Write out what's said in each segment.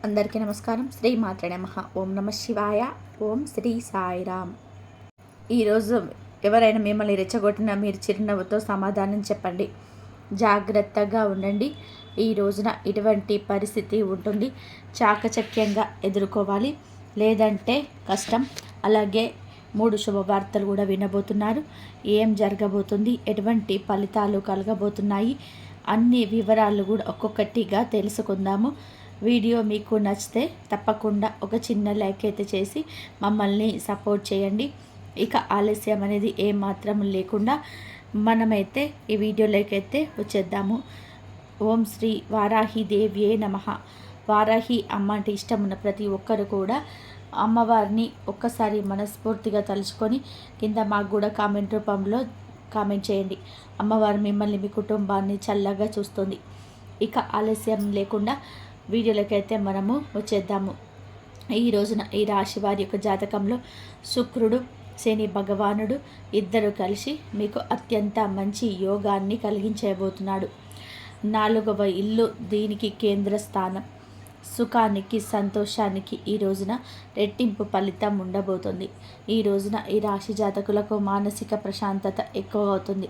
అందరికీ నమస్కారం. శ్రీ మాత్రే నమః. ఓం నమ శివాయ. ఓం శ్రీ సాయిరామ్. ఈరోజు ఎవరైనా మిమ్మల్ని రెచ్చగొట్టినా మీరు చిరునవ్వుతో సమాధానం చెప్పండి. జాగ్రత్తగా ఉండండి. ఈ రోజున ఇటువంటి పరిస్థితి ఉంటుంది. చాకచక్యంగా ఎదుర్కోవాలి, లేదంటే కష్టం. అలాగే 3 శుభవార్తలు కూడా వినబోతున్నారు. ఏం జరగబోతుంది, ఎటువంటి ఫలితాలు కలగబోతున్నాయి, అన్ని వివరాలు కూడా ఒక్కొక్కటిగా తెలుసుకుందాము. వీడియో మీకు నచ్చితే తప్పకుండా ఒక చిన్న లైక్ అయితే చేసి మమ్మల్ని సపోర్ట్ చేయండి. ఇక ఆలస్యం అనేది ఏమాత్రం లేకుండా మనమైతే ఈ వీడియోలోకి అయితే వచ్చేద్దాము. ఓం శ్రీ వారాహి దేవ్యే నమః. వారాహి అమ్మ అంటే ఇష్టం ఉన్న ప్రతి ఒక్కరు కూడా అమ్మవారిని ఒక్కసారి మనస్ఫూర్తిగా తలుచుకొని కింద మాకు కూడా కామెంట్ రూపంలో కామెంట్ చేయండి. అమ్మవారు మిమ్మల్ని, మీ కుటుంబాన్ని చల్లగా చూస్తుంది. ఇక ఆలస్యం లేకుండా వీడియోలోకి అయితే మనము వచ్చేద్దాము. ఈ రోజున ఈ రాశి వారి యొక్క జాతకంలో శుక్రుడు, శని భగవానుడు ఇద్దరు కలిసి మీకు అత్యంత మంచి యోగాన్ని కలిగించబోతున్నాడు. 4వ ఇల్లు దీనికి కేంద్ర స్థానం. సుఖానికి, సంతోషానికి ఈ రోజున రెట్టింపు ఫలితం ఉండబోతుంది. ఈ రోజున ఈ రాశి జాతకులకు మానసిక ప్రశాంతత ఎక్కువ అవుతుంది.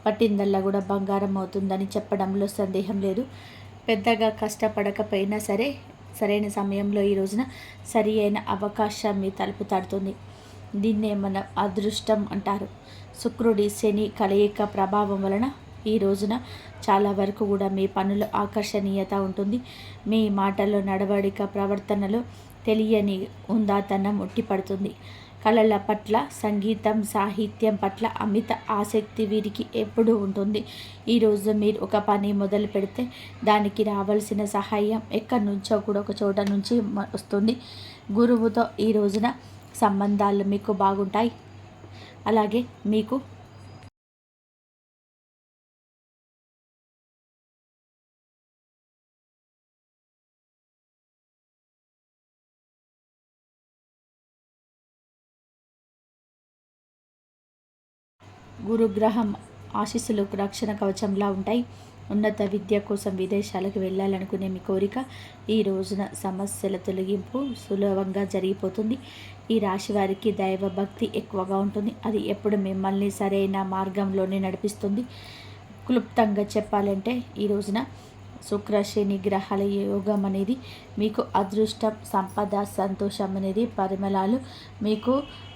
పట్టిందల్లా కూడా బంగారం అవుతుందని చెప్పడంలో సందేహం లేదు. పెద్దగా కష్టపడకపోయినా సరే సరైన సమయంలో ఈ రోజున సరి అయిన అవకాశం మీ తలుపు తడుతుంది. దీన్నే మనం అదృష్టం అంటారు. శుక్రుడి శని కలయిక ప్రభావం వలన ఈ రోజున చాలా వరకు కూడా మీ పనులు ఆకర్షణీయత ఉంటుంది. మీ మాటల్లో, నడవడిక, ప్రవర్తనలో తెలియని ఉందాతనం ఉట్టిపడుతుంది. కళల పట్ల, సంగీతం, సాహిత్యం పట్ల అమిత ఆసక్తి వీరికి ఎప్పుడూ ఉంటుంది. ఈరోజు మీరు ఒక పని మొదలు పెడితే దానికి రావాల్సిన సహాయం ఎక్కడి నుంచో కూడా ఒక చోట నుంచి వస్తుంది. గురువుతో ఈ రోజున సంబంధాలు మీకు బాగుంటాయి. అలాగే మీకు గురుగ్రహం ఆశీస్సులు రక్షణ కవచంలా ఉంటాయి. ఉన్నత విద్య కోసం విదేశాలకు వెళ్ళాలనుకునే మీ కోరిక ఈ రోజున సమస్యల తొలగింపు సులభంగా జరిగిపోతుంది. ఈ రాశి వారికి దైవభక్తి ఎక్కువగా ఉంటుంది. అది ఎప్పుడు మిమ్మల్ని సరైన మార్గంలోనే నడిపిస్తుంది. క్లుప్తంగా చెప్పాలంటే ఈ రోజున శుక్ర శని గ్రహాల యోగం అనేది మీకు అదృష్టం, సంపద, సంతోషం అనేది పరిమళాలు. మీకు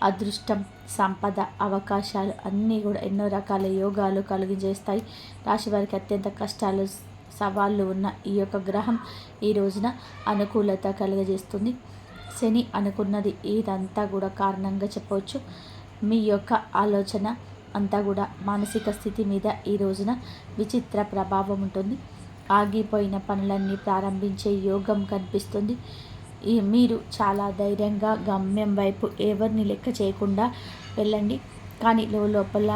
అదృష్టం, సంపద, అవకాశాలు అన్నీ కూడా ఎన్నో రకాల యోగాలు కలిగజేస్తాయి. రాశి వారికి అత్యంత కష్టాలు, సవాళ్ళు ఉన్న ఈ యొక్క గ్రహం ఈ రోజున అనుకూలత కలుగజేస్తుంది. శని అనుకున్నది ఇదంతా కూడా కారణంగా చెప్పవచ్చు. మీ యొక్క ఆలోచన అంతా కూడా మానసిక స్థితి మీద ఈ రోజున విచిత్ర ప్రభావం ఉంటుంది. ఆగిపోయిన పనులన్నీ ప్రారంభించే యోగం కనిపిస్తుంది. మీరు చాలా ధైర్యంగా గమ్యం వైపు ఎవరిని లెక్క చేయకుండా వెళ్ళండి. కానీ లోపల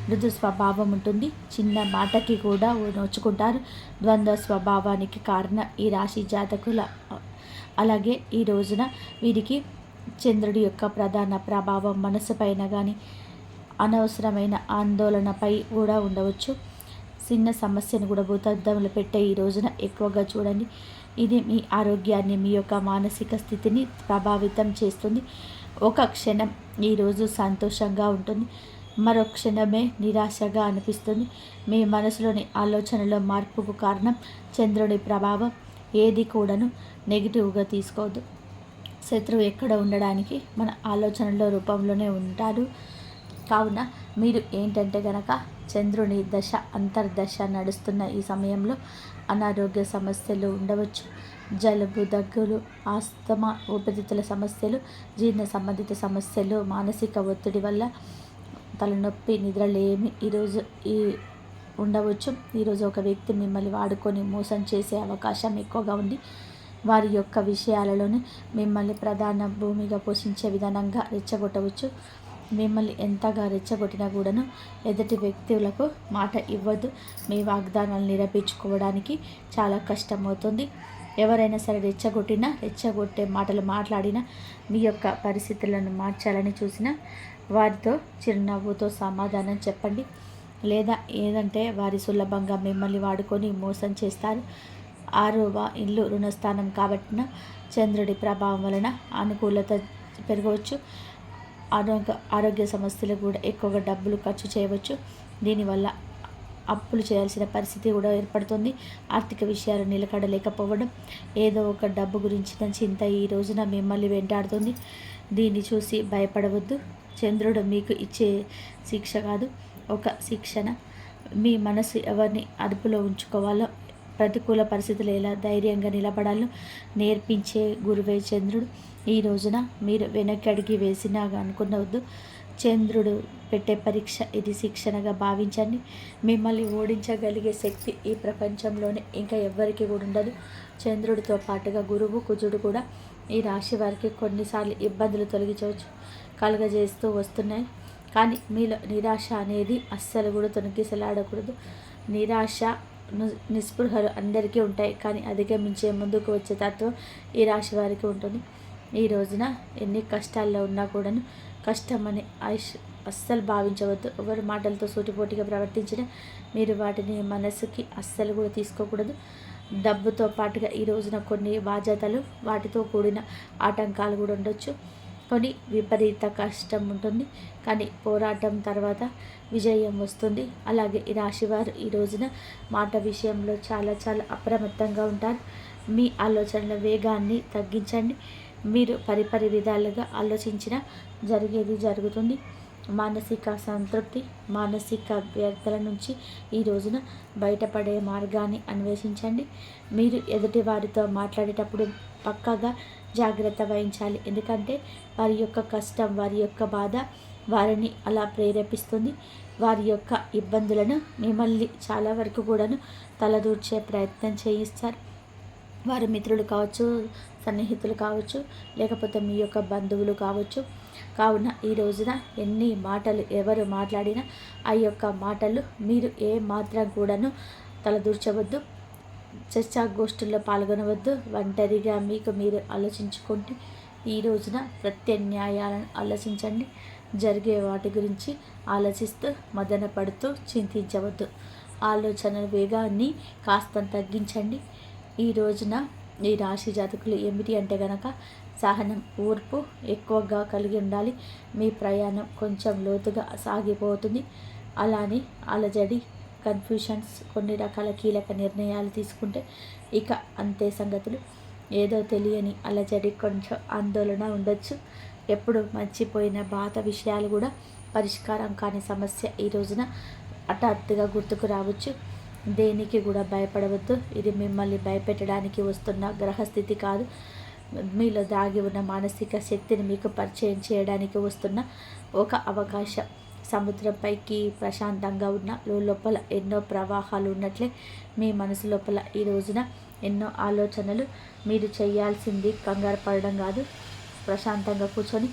మృదు స్వభావం ఉంటుంది. చిన్న మాటకి కూడా నోచుకుంటారు. ద్వంద్వ స్వభావానికి కారణం ఈ రాశి జాతకుల. అలాగే ఈ రోజున వీరికి చంద్రుడి యొక్క ప్రధాన ప్రభావం మనసు పైన కానీ అనవసరమైన ఆందోళనపై కూడా ఉండవచ్చు. చిన్న సమస్యను కూడా భూతద్దంలో పెట్టే ఈ రోజున ఎక్కువగా చూడండి. ఇది మీ ఆరోగ్యాన్ని, మీ యొక్క మానసిక స్థితిని ప్రభావితం చేస్తుంది. ఒక క్షణం ఈరోజు సంతోషంగా ఉంటుంది, మరో క్షణమే నిరాశగా అనిపిస్తుంది. మీ మనసులోని ఆలోచనలో మార్పుకు కారణం చంద్రుడి ప్రభావం. ఏది కూడాను నెగిటివ్గా తీసుకోవద్దు. శత్రువు ఎక్కడ ఉండడానికి మన ఆలోచనల రూపంలోనే ఉంటాడు. కావున మీరు ఏంటంటే గనక చంద్రుని దశ, అంతర్దశ నడుస్తున్న ఈ సమయంలో అనారోగ్య సమస్యలు ఉండవచ్చు. జలుబు, దగ్గులు, ఆస్తమా, ఊపిరితిత్తుల సమస్యలు, జీర్ణ సంబంధిత సమస్యలు, మానసిక ఒత్తిడి వల్ల తలనొప్పి, నిద్రలేమి ఈరోజు ఉండవచ్చు. ఈరోజు ఒక వ్యక్తి మిమ్మల్ని వాడుకొని మోసం చేసే అవకాశం ఎక్కువగా ఉంది. వారి యొక్క విషయాలలోనే మిమ్మల్ని ప్రధాన భూమిగా పోషించే విధానంగా రెచ్చగొట్టవచ్చు. మిమ్మల్ని ఎంతగా రెచ్చగొట్టినా కూడాను ఎదుటి వ్యక్తులకు మాట ఇవ్వద్దు. మీ వాగ్దానాలు నిరూపించుకోవడానికి చాలా కష్టమవుతుంది. ఎవరైనా సరే రెచ్చగొట్టే మాటలు మాట్లాడినా, మీ యొక్క పరిస్థితులను మార్చాలని చూసినా వారితో చిరునవ్వుతో సమాధానం చెప్పండి. లేదా ఏదంటే వారి సులభంగా మిమ్మల్ని వాడుకొని మోసం చేస్తారు. 6వ ఇల్లు రుణస్థానం కాబట్టిన చంద్రుడి ప్రభావం వలన అనుకూలత పెరగవచ్చు. ఆరోగ్య సమస్యలు కూడా ఎక్కువగా డబ్బులు ఖర్చు చేయవచ్చు. దీనివల్ల అప్పులు చేయాల్సిన పరిస్థితి కూడా ఏర్పడుతుంది. ఆర్థిక విషయాలు నిలకడలేకపోవడం, ఏదో ఒక డబ్బు గురించిన చింత ఈ రోజున మిమ్మల్ని వెంటాడుతుంది. దీన్ని చూసి భయపడవద్దు. చంద్రుడు మీకు ఇచ్చే శిక్ష కాదు, ఒక శిక్షణ. మీ మనసు ఎవరిని అదుపులో ఉంచుకోవాలో, ప్రతికూల పరిస్థితులు ఎలా ధైర్యంగా నిలబడాలో నేర్పించే గురువే చంద్రుడు. ఈ రోజున మీరు వెనక్కి అడిగి వేసినా అనుకునవద్దు. చంద్రుడు పెట్టే పరీక్ష ఇది, శిక్షణగా భావించండి. మిమ్మల్ని ఓడించగలిగే శక్తి ఈ ప్రపంచంలోనే ఇంకా ఎవ్వరికి కూడా ఉండదు. చంద్రుడితో పాటుగా గురువు, కుజుడు కూడా ఈ రాశి వారికి కొన్నిసార్లు ఇబ్బందులు కలుగజేస్తూ వస్తున్నాయి. కానీ మీలో నిరాశ అనేది అస్సలు కూడా తొణికిసలాడకూడదు. నిరాశ, నిస్పృహలు అందరికీ ఉంటాయి, కానీ అధిగమించే ముందుకు వచ్చే తత్వం ఈ రాశి వారికి ఉంటుంది. ఈ రోజున ఎన్ని కష్టాల్లో ఉన్నా కూడాను కష్టమని అస్సలు భావించవద్దు. ఎవరి మాటలతో సూటిపోటిగా ప్రవర్తించిన మీరు వాటిని మనసుకి అస్సలు కూడా తీసుకోకూడదు. డబ్బుతో పాటుగా ఈ రోజున కొన్ని బాధ్యతలు, వాటితో కూడిన ఆటంకాలు కూడా ఉండొచ్చు. కొన్ని విపరీత కష్టం ఉంటుంది, కానీ పోరాటం తర్వాత విజయం వస్తుంది. అలాగే ఈ రాశివారు ఈ రోజున మాట విషయంలో చాలా చాలా అప్రమత్తంగా ఉంటారు. మీ ఆలోచనల వేగాన్ని తగ్గించండి. మీరు పరిపరి విధాలుగా ఆలోచించిన జరిగేది జరుగుతుంది. మానసిక సంతృప్తి, మానసిక వ్యర్థల నుంచి ఈ రోజున బయటపడే మార్గాన్ని అన్వేషించండి. మీరు ఎదుటి వారితో మాట్లాడేటప్పుడు పక్కాగా జాగ్రత్త వహించాలి. ఎందుకంటే వారి యొక్క కష్టం, వారి యొక్క బాధ వారిని అలా ప్రేరేపిస్తుంది. వారి యొక్క ఇబ్బందులను మిమ్మల్ని చాలా వరకు కూడాను తలదూర్చే ప్రయత్నం చేయిస్తారు. వారు మిత్రులు కావచ్చు, సన్నిహితులు కావచ్చు, లేకపోతే మీ యొక్క బంధువులు కావచ్చు. కావున ఈ రోజున ఎన్ని మాటలు ఎవరు మాట్లాడినా ఆ యొక్క మాటలు మీరు ఏ మాత్రం కూడాను తలదూర్చవద్దు. చర్చాగోష్ఠుల్లో పాల్గొనవద్దు. ఒంటరిగా మీకు మీరు ఆలోచించుకోండి. ఈ రోజున ప్రత్యామ్నాయాలను ఆలోచించండి. జరిగే వాటి గురించి ఆలోచిస్తూ మదన పడుతూ చింతించవద్దు. ఆలోచనల వేగాన్ని కాస్త తగ్గించండి. ఈ రోజున ఈ రాశి జాతకులు ఏమిటి అంటే గనక సహనం, ఓర్పు ఎక్కువగా కలిగి ఉండాలి. మీ ప్రయాణం కొంచెం లోతుగా సాగిపోతుంది. అలానే అలజడి, కన్ఫ్యూషన్స్, కొన్ని రకాల కీలక నిర్ణయాలు తీసుకుంటే ఇక అంతే సంగతులు. ఏదో తెలియని అలజడి, కొంచెం ఆందోళన ఉండొచ్చు. ఎప్పుడు మర్చిపోయిన పాత విషయాలు కూడా పరిష్కారం కాని సమస్య ఈ రోజున హఠాత్తుగా గుర్తుకు రావచ్చు. దేనికి కూడా భయపడవద్దు. ఇది మిమ్మల్ని భయపెట్టడానికి వస్తున్న గ్రహస్థితి కాదు. మీలో దాగి ఉన్న మానసిక శక్తిని మీకు పరిచయం చేయడానికి వస్తున్న ఒక అవకాశం. సముద్రంపైకి ప్రశాంతంగా ఉన్న లోపల ఎన్నో ప్రవాహాలు ఉన్నట్లే మీ మనసు లోపల ఈ రోజున ఎన్నో ఆలోచనలు. మీరు చేయాల్సింది కంగారు పడడం కాదు. ప్రశాంతంగా కూర్చొని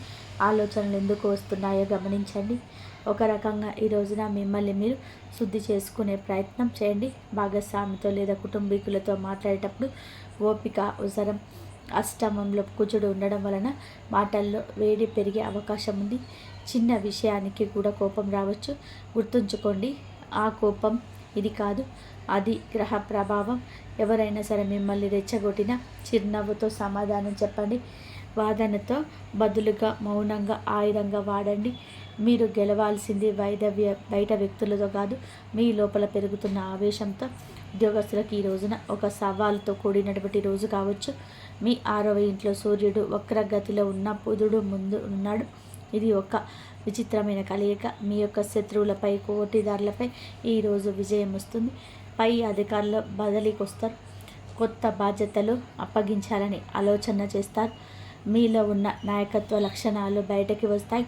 ఆలోచనలు ఎందుకు వస్తున్నాయో గమనించండి. ఒక రకంగా ఈ రోజున మిమ్మల్ని మీరు శుద్ధి చేసుకునే ప్రయత్నం చేయండి. భాగస్వామితో లేదా కుటుంబీకులతో మాట్లాడేటప్పుడు ఓపిక అవసరం. అష్టమంలో కుజుడు ఉండడం వలన మాటల్లో వేడి పెరిగే అవకాశం ఉంది. చిన్న విషయానికి కూడా కోపం రావచ్చు. గుర్తుంచుకోండి, ఆ కోపం ఇది కాదు, అది గ్రహ ప్రభావం. ఎవరైనా సరే మిమ్మల్ని రెచ్చగొట్టిన చిరునవ్వుతో సమాధానం చెప్పండి. వాదనతో బదులుగా మౌనంగా ఆయుధంగా వాడండి. మీరు గెలవాల్సింది బయట వ్యక్తులతో కాదు, మీ లోపల పెరుగుతున్న ఆవేశంతో. ఉద్యోగస్తులకు ఈ రోజున ఒక సవాలుతో కూడినటువంటి రోజు కావచ్చు. మీ 6వ ఇంట్లో సూర్యుడు వక్రగతిలో ఉన్న బుధుడు ముందు ఉన్నాడు. ఇది ఒక విచిత్రమైన కలయిక. మీ యొక్క శత్రువులపై, పోటీదారులపై ఈరోజు విజయం వస్తుంది. పై అధికారులు బదిలీకి వస్తారు. కొత్త బాధ్యతలు అప్పగించాలని ఆలోచన చేస్తారు. మీలో ఉన్న నాయకత్వ లక్షణాలు బయటకి వస్తాయి.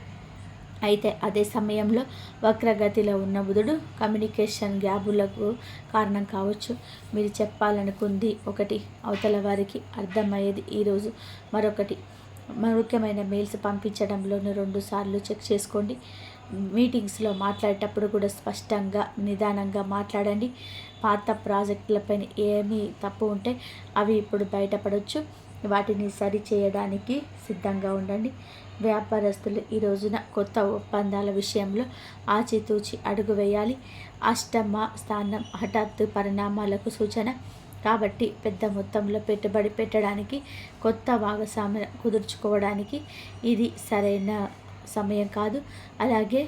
అయితే అదే సమయంలో వక్రగతిలో ఉన్న బుధుడు కమ్యూనికేషన్ గ్యాబులకు కారణం కావచ్చు. మీరు చెప్పాలనుకుంది ఒకటి, అవతల వారికి అర్థమయ్యేది ఈరోజు మరొకటి. ముఖ్యమైన మెయిల్స్ పంపించడంలోనూ 2 సార్లు చెక్ చేసుకోండి. మీటింగ్స్లో మాట్లాడేటప్పుడు కూడా స్పష్టంగా, నిదానంగా మాట్లాడండి. పాత ప్రాజెక్టులపైన ఏమీ తప్పు ఉంటే అవి ఇప్పుడు బయటపడవచ్చు. వాటిని సరి చేయడానికి సిద్ధంగా ఉండండి. వ్యాపారస్తులు ఈ రోజున కొత్త ఒప్పందాల విషయంలో ఆచితూచి అడుగు వేయాలి. అష్టమ స్థానం హఠాత్తు పరిణామాలకు సూచన. కాబట్టి పెద్ద మొత్తంలో పెట్టుబడి పెట్టడానికి, కొత్త భాగస్వామ్యం కుదుర్చుకోవడానికి ఇది సరైన సమయం కాదు. అలాగే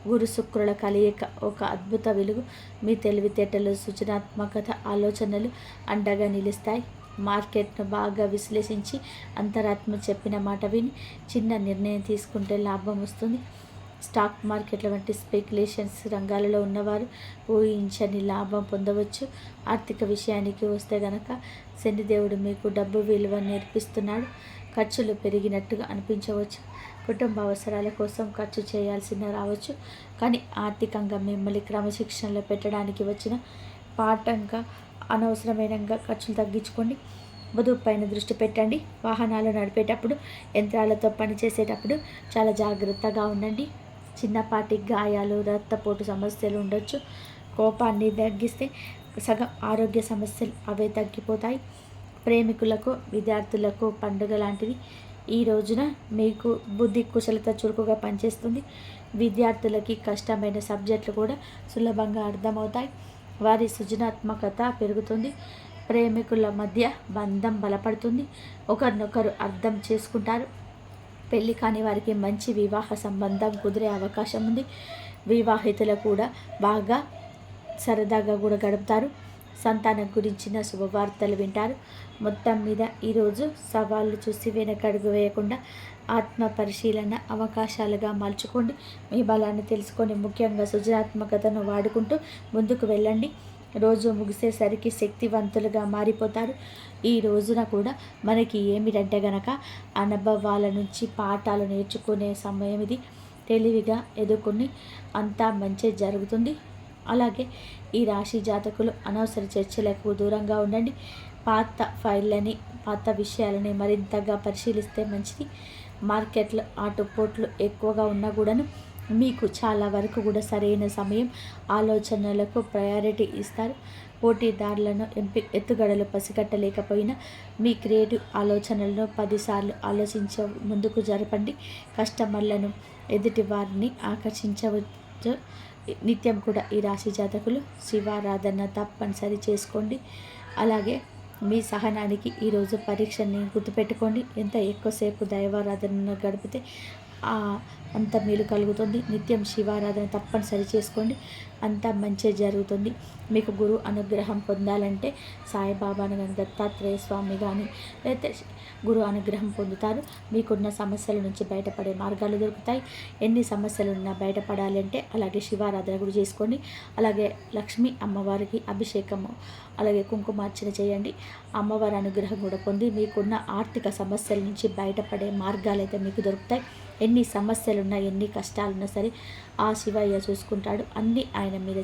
గురు శుక్రుల కలయిక ఒక అద్భుత వెలుగు. మీ తెలివితేటలు, సృజనాత్మకత, ఆలోచనలు అండగా నిలుస్తాయి. మార్కెట్ను బాగా విశ్లేషించి అంతరాత్మ చెప్పిన మాట విని చిన్న నిర్ణయం తీసుకుంటే లాభం వస్తుంది. స్టాక్ మార్కెట్ల వంటి స్పెక్యులేషన్స్ రంగాలలో ఉన్నవారు ఊహించని లాభం పొందవచ్చు. ఆర్థిక విషయానికి వస్తే గనక శనిదేవుడు మీకు డబ్బు విలువ నేర్పిస్తున్నాడు. ఖర్చులు పెరిగినట్టుగా అనిపించవచ్చు. కుటుంబ అవసరాల కోసం ఖర్చు చేయాల్సిన రావచ్చు. కానీ ఆర్థికంగా మిమ్మల్ని క్రమశిక్షణలో పెట్టడానికి వచ్చిన పాఠంగా అనవసరమైన ఖర్చులు తగ్గించుకోండి. పొదుపు పైన దృష్టి పెట్టండి. వాహనాలు నడిపేటప్పుడు, యంత్రాలతో పనిచేసేటప్పుడు చాలా జాగ్రత్తగా ఉండండి. చిన్నపాటి గాయాలు, రక్తపోటు సమస్యలు ఉండొచ్చు. కోపాన్ని తగ్గిస్తే సగం ఆరోగ్య సమస్యలు అవే తగ్గిపోతాయి. ప్రేమికులకు, విద్యార్థులకు పండుగ లాంటిది. ఈ రోజున మీకు బుద్ధి కుశలత చురుకుగా పనిచేస్తుంది. విద్యార్థులకి కష్టమైన సబ్జెక్టులు కూడా సులభంగా అర్థమవుతాయి. వారి సృజనాత్మకత పెరుగుతుంది. ప్రేమికుల మధ్య బంధం బలపడుతుంది. ఒకరినొకరు అర్థం చేసుకుంటారు. పెళ్లి కాని వారికి మంచి వివాహ సంబంధం కుదిరే అవకాశం ఉంది. వివాహితులు కూడా బాగా సరదాగా కూడా గడుపుతారు. సంతానం గురించిన శుభవార్తలు వింటారు. మొత్తం మీద ఈరోజు సవాళ్ళు చూసి వెనకడుగు వేయకుండా ఆత్మ పరిశీలన అవకాశాలుగా మలుచుకోండి. మీ బలాన్ని తెలుసుకొని ముఖ్యంగా సృజనాత్మకతను వాడుకుంటూ ముందుకు వెళ్ళండి. రోజు ముగిసేసరికి శక్తివంతులుగా మారిపోతారు. ఈ రోజున కూడా మనకి ఏమిటంటే గనక అనుభవాల నుంచి పాఠాలు నేర్చుకునే సమయం ఇది. తెలివిగా ఎదుర్కొని అంతా మంచి జరుగుతుంది. అలాగే ఈ రాశి జాతకులు అనవసర చర్చలకు దూరంగా ఉండండి. పాత ఫైళ్ళని, పాత విషయాలని మరింతగా పరిశీలిస్తే మంచిది. మార్కెట్లో ఆటుపోట్లు ఎక్కువగా ఉన్నా కూడాను మీకు చాలా వరకు కూడా సరైన సమయం. ఆలోచనలకు ప్రయారిటీ ఇస్తారు. పోటీదారులను ఎత్తుగడలు పసిగట్టలేకపోయినా మీ క్రియేటివ్ ఆలోచనలను 10 సార్లు ఆలోచించ ముందుకు జరపండి. కస్టమర్లను, ఎదుటి వారిని ఆకర్షించవచ్చు. నిత్యం కూడా ఈ రాశి జాతకులు శివారాధన తప్పనిసరి చేసుకోండి. అలాగే మీ సహనానికి ఈరోజు పరీక్షని గుర్తుపెట్టుకోండి. ఎంత ఎక్కువసేపు దైవారాధన గడిపితే అంత మేలు కలుగుతుంది. నిత్యం శివారాధన తప్పనిసరి చేసుకోండి. అంతా మంచి జరుగుతుంది. మీకు గురు అనుగ్రహం పొందాలంటే సాయిబాబాను కానీ, దత్తాత్రేయ స్వామి కానీ, లేకపోతే గురు అనుగ్రహం పొందుతారు. మీకున్న సమస్యల నుంచి బయటపడే మార్గాలు దొరుకుతాయి. ఎన్ని సమస్యలు ఉన్నా బయటపడాలంటే అలాగే శివారాధన కూడా చేసుకోండి. అలాగే లక్ష్మీ అమ్మవారికి అభిషేకము, అలాగే కుంకుమార్చన చేయండి. అమ్మవారి అనుగ్రహం కూడా పొంది మీకున్న ఆర్థిక సమస్యల నుంచి బయటపడే మార్గాలు అయితే మీకు దొరుకుతాయి. ఎన్ని సమస్యలున్నా, ఎన్ని కష్టాలున్నా సరే ఆ శివయ్య చూసుకుంటాడు. అన్నీ ఆయన మీద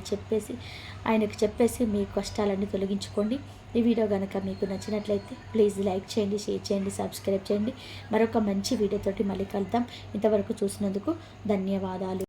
ఆయనకు చెప్పేసి మీ కష్టాలన్నీ తొలగించుకోండి. ఈ వీడియో కనుక మీకు నచ్చినట్లయితే ప్లీజ్ లైక్ చేయండి, షేర్ చేయండి, సబ్స్క్రైబ్ చేయండి. మరొక మంచి వీడియోతోటి మళ్ళీ కలుద్దాం. ఇంతవరకు చూసినందుకు ధన్యవాదాలు.